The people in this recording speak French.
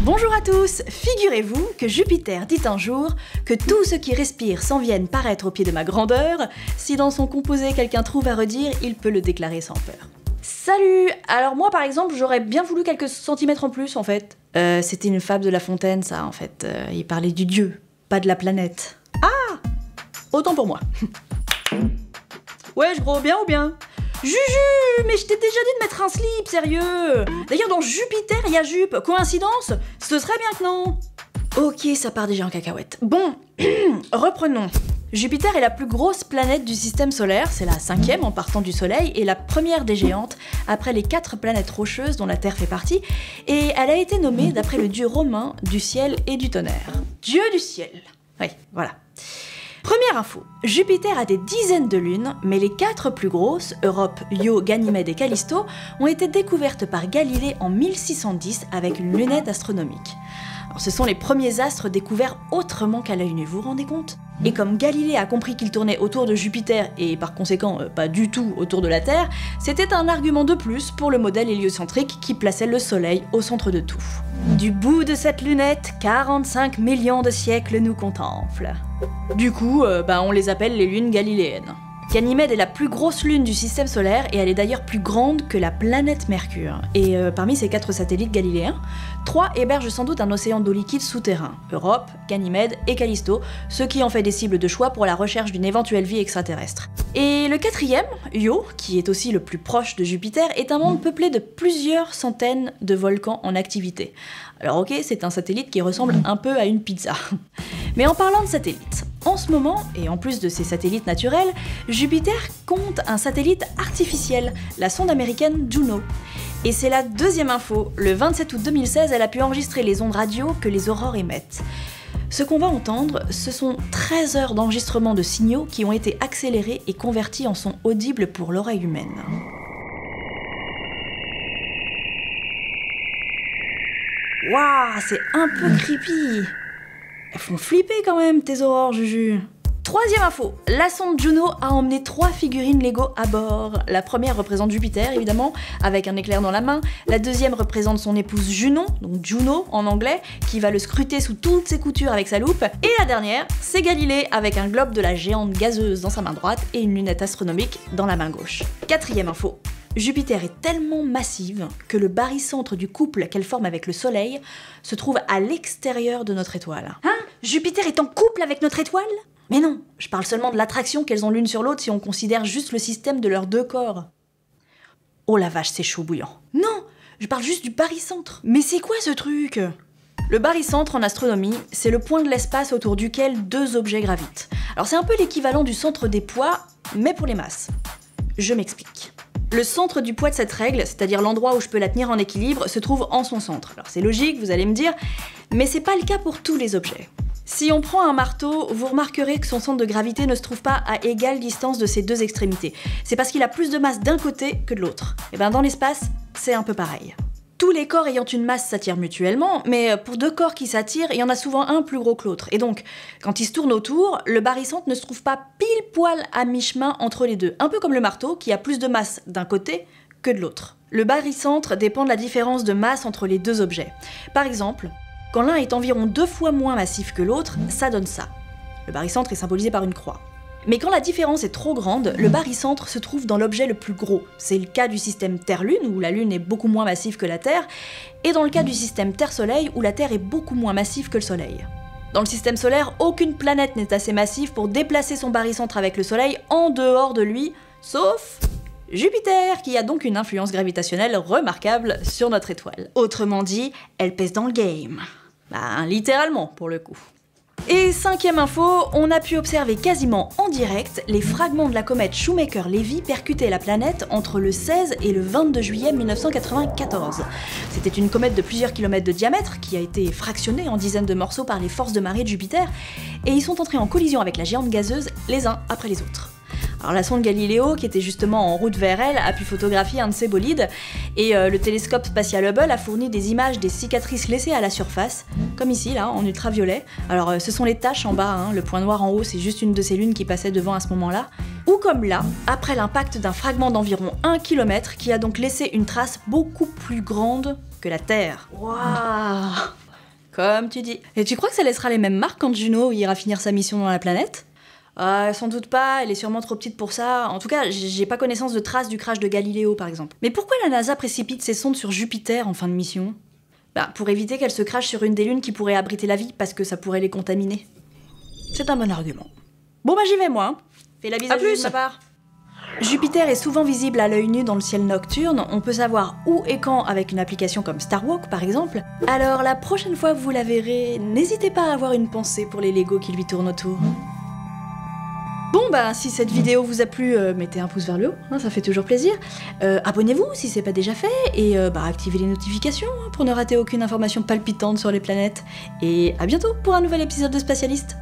Bonjour à tous! Figurez-vous que Jupiter dit un jour que tout ce qui respire s'en vienne paraître au pied de ma grandeur. Si dans son composé quelqu'un trouve à redire, il peut le déclarer sans peur. Salut! Alors moi par exemple, j'aurais bien voulu quelques centimètres en plus en fait. C'était une fable de La Fontaine ça en fait. Il parlait du dieu, pas de la planète. Ah! Autant pour moi. Ouais, gros, bien ou bien? Juju, mais je t'ai déjà dit de mettre un slip, sérieux. D'ailleurs, dans Jupiter, il y a Jupe. Coïncidence? Ce serait bien que non. Ok, ça part déjà en cacahuète. Bon, reprenons. Jupiter est la plus grosse planète du système solaire, c'est la 5e en partant du Soleil, et la première des géantes, après les 4 planètes rocheuses dont la Terre fait partie, et elle a été nommée d'après le dieu romain du ciel et du tonnerre. Dieu du ciel. Oui, voilà. Première info, Jupiter a des dizaines de lunes, mais les 4 plus grosses, Europe, Io, Ganymède et Callisto, ont été découvertes par Galilée en 1610 avec une lunette astronomique. Alors, ce sont les premiers astres découverts autrement qu'à l'œil nu, vous vous rendez compte? Et comme Galilée a compris qu'il tournait autour de Jupiter et par conséquent pas du tout autour de la Terre, c'était un argument de plus pour le modèle héliocentrique qui plaçait le Soleil au centre de tout. Du bout de cette lunette, 45 millions de siècles nous contemplent. Du coup, on les appelle les lunes galiléennes. Ganymède est la plus grosse lune du système solaire et elle est d'ailleurs plus grande que la planète Mercure. Et parmi ces 4 satellites galiléens, 3 hébergent sans doute un océan d'eau liquide souterrain, Europe, Ganymède et Callisto, ce qui en fait des cibles de choix pour la recherche d'une éventuelle vie extraterrestre. Et le 4e, Io, qui est aussi le plus proche de Jupiter, est un monde peuplé de plusieurs centaines de volcans en activité. Alors ok, c'est un satellite qui ressemble un peu à une pizza. Mais en parlant de satellites, en ce moment, et en plus de ses satellites naturels, Jupiter compte un satellite artificiel, la sonde américaine Juno. Et c'est la deuxième info, le 27 août 2016, elle a pu enregistrer les ondes radio que les aurores émettent. Ce qu'on va entendre, ce sont 13 heures d'enregistrement de signaux qui ont été accélérés et convertis en sons audibles pour l'oreille humaine. Waouh, c'est un peu creepy. Elles font flipper quand même, tes aurores, Juju. Troisième info, la sonde Juno a emmené 3 figurines Lego à bord. La première représente Jupiter, évidemment, avec un éclair dans la main. La deuxième représente son épouse Junon, donc Juno en anglais, qui va le scruter sous toutes ses coutures avec sa loupe. Et la dernière, c'est Galilée, avec un globe de la géante gazeuse dans sa main droite et une lunette astronomique dans la main gauche. Quatrième info, Jupiter est tellement massive que le barycentre du couple qu'elle forme avec le Soleil se trouve à l'extérieur de notre étoile. Hein? Jupiter est en couple avec notre étoile? Mais non, je parle seulement de l'attraction qu'elles ont l'une sur l'autre si on considère juste le système de leurs 2 corps. Oh la vache, c'est chaud bouillant. Non, je parle juste du barycentre. Mais c'est quoi ce truc? Le barycentre en astronomie, c'est le point de l'espace autour duquel 2 objets gravitent. Alors c'est un peu l'équivalent du centre des poids, mais pour les masses. Je m'explique. Le centre du poids de cette règle, c'est-à-dire l'endroit où je peux la tenir en équilibre, se trouve en son centre. Alors c'est logique, vous allez me dire, mais c'est pas le cas pour tous les objets. Si on prend un marteau, vous remarquerez que son centre de gravité ne se trouve pas à égale distance de ses 2 extrémités. C'est parce qu'il a plus de masse d'un côté que de l'autre. Et bien dans l'espace, c'est un peu pareil. Tous les corps ayant une masse s'attirent mutuellement, mais pour 2 corps qui s'attirent, il y en a souvent un plus gros que l'autre. Et donc, quand ils se tournent autour, le barycentre ne se trouve pas pile poil à mi-chemin entre les deux. Un peu comme le marteau, qui a plus de masse d'un côté que de l'autre. Le barycentre dépend de la différence de masse entre les 2 objets. Par exemple, quand l'un est environ 2 fois moins massif que l'autre, ça donne ça. Le barycentre est symbolisé par une croix. Mais quand la différence est trop grande, le barycentre se trouve dans l'objet le plus gros. C'est le cas du système Terre-Lune, où la Lune est beaucoup moins massive que la Terre, et dans le cas du système Terre-Soleil, où la Terre est beaucoup moins massive que le Soleil. Dans le système solaire, aucune planète n'est assez massive pour déplacer son barycentre avec le Soleil en dehors de lui, sauf Jupiter, qui a donc une influence gravitationnelle remarquable sur notre étoile. Autrement dit, elle pèse dans le game. Littéralement, pour le coup. Et 5e info, on a pu observer quasiment en direct les fragments de la comète Shoemaker-Levy percuter la planète entre le 16 et le 22 juillet 1994. C'était une comète de plusieurs kilomètres de diamètre qui a été fractionnée en dizaines de morceaux par les forces de marée de Jupiter, et ils sont entrés en collision avec la géante gazeuse les uns après les autres. Alors la sonde Galileo, qui était justement en route vers elle, a pu photographier un de ces bolides, et le télescope spatial Hubble a fourni des images des cicatrices laissées à la surface, comme ici, là, en ultraviolet. Alors ce sont les taches en bas, hein, le point noir en haut, c'est juste une de ces lunes qui passait devant à ce moment-là. Ou comme là, après l'impact d'un fragment d'environ 1 km, qui a donc laissé une trace beaucoup plus grande que la Terre. Waouh! Comme tu dis. Et tu crois que ça laissera les mêmes marques quand Juno ira finir sa mission dans la planète? Sans doute pas, elle est sûrement trop petite pour ça. En tout cas, j'ai pas connaissance de traces du crash de Galiléo, par exemple. Mais pourquoi la NASA précipite ses sondes sur Jupiter en fin de mission? Pour éviter qu'elles se crashent sur une des lunes qui pourrait abriter la vie, parce que ça pourrait les contaminer. C'est un bon argument. Bon j'y vais moi, hein. Fais la bise à Jules de ma part. Jupiter est souvent visible à l'œil nu dans le ciel nocturne, on peut savoir où et quand avec une application comme Starwalk par exemple. Alors la prochaine fois que vous la verrez, n'hésitez pas à avoir une pensée pour les Legos qui lui tournent autour. Bon si cette vidéo vous a plu, mettez un pouce vers le haut, hein, ça fait toujours plaisir. Abonnez-vous si c'est pas déjà fait, et activez les notifications hein, pour ne rater aucune information palpitante sur les planètes. Et à bientôt pour un nouvel épisode de Spatialiste.